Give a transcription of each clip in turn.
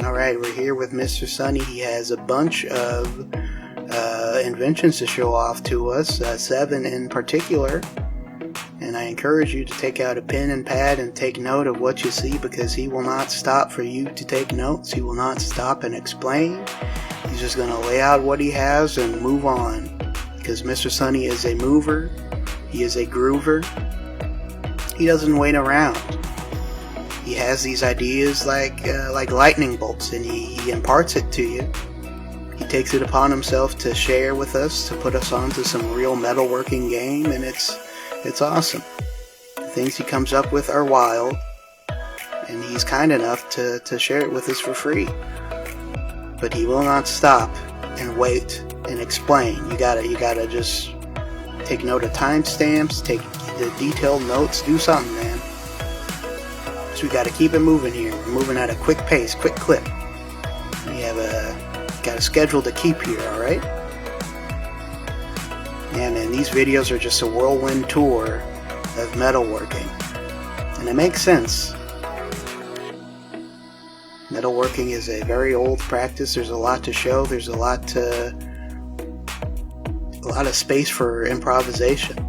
Alright, we're here with Mr. Sunny. He has a bunch of inventions to show off to us, 7 in particular. And I encourage you to take out a pen and pad and take note of what you see, because he will not stop for you to take notes. He will not stop and explain. He's just going to lay out what he has and move on. Because Mr. Sunny is a mover. He is a groover. He doesn't wait around. He has these ideas like lightning bolts, and he imparts it to you. He takes it upon himself to share with us, to put us onto some real metalworking game, and it's awesome. The things he comes up with are wild, and he's kind enough to share it with us for free. But he will not stop and wait and explain. You gotta just take note of timestamps, take the detailed notes, do something, man. So we gotta keep it moving here. We're moving at a quick pace, quick clip. We have got a schedule to keep here, alright? Yeah, man, these videos are just a whirlwind tour of metalworking. And it makes sense. Metalworking is a very old practice. There's a lot to show. There's a lot of space for improvisation.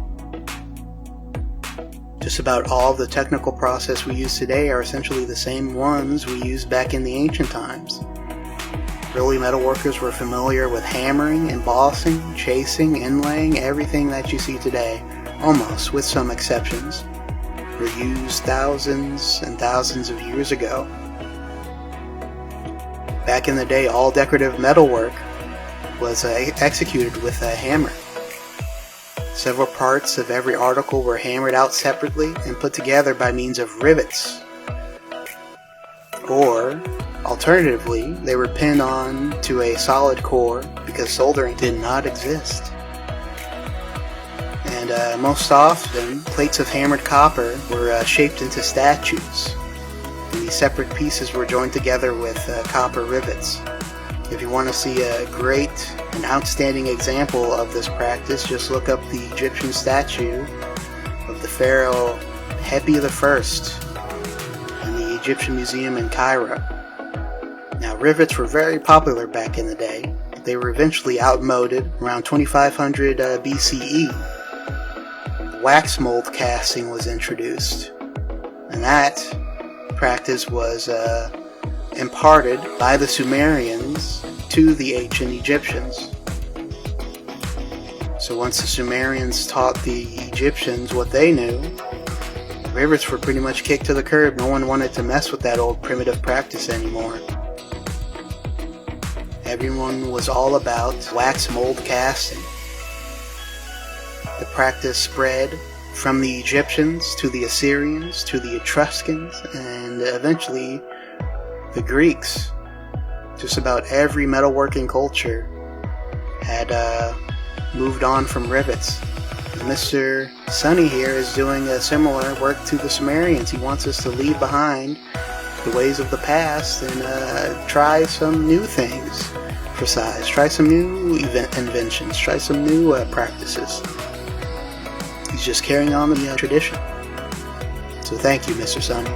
Just about all of the technical process we use today are essentially the same ones we used back in the ancient times. Early metalworkers were familiar with hammering, embossing, chasing, inlaying. Everything that you see today, almost, with some exceptions, were used thousands and thousands of years ago. Back in the day, all decorative metalwork was executed with a hammer. Several parts of every article were hammered out separately and put together by means of rivets. Or, alternatively, they were pinned on to a solid core because soldering did not exist. And most often, plates of hammered copper were shaped into statues. And these separate pieces were joined together with copper rivets. If you want to see a great and outstanding example of this practice, just look up the Egyptian statue of the pharaoh Hapi I in the Egyptian Museum in Cairo. Now, rivets were very popular back in the day. They were eventually outmoded around 2500 BCE. Wax mold casting was introduced, and that practice was imparted by the Sumerians to the ancient Egyptians. So once the Sumerians taught the Egyptians what they knew, rivets were pretty much kicked to the curb. No one wanted to mess with that old primitive practice anymore. Everyone was all about wax mold casting. The practice spread from the Egyptians to the Assyrians to the Etruscans and eventually the Greeks. Just about every metalworking culture had moved on from rivets. And Mr. Sunny here is doing a similar work to the Sumerians. He wants us to leave behind the ways of the past and try some new things for size. Try some new inventions. Try some new practices. He's just carrying on the tradition. So thank you, Mr. Sunny.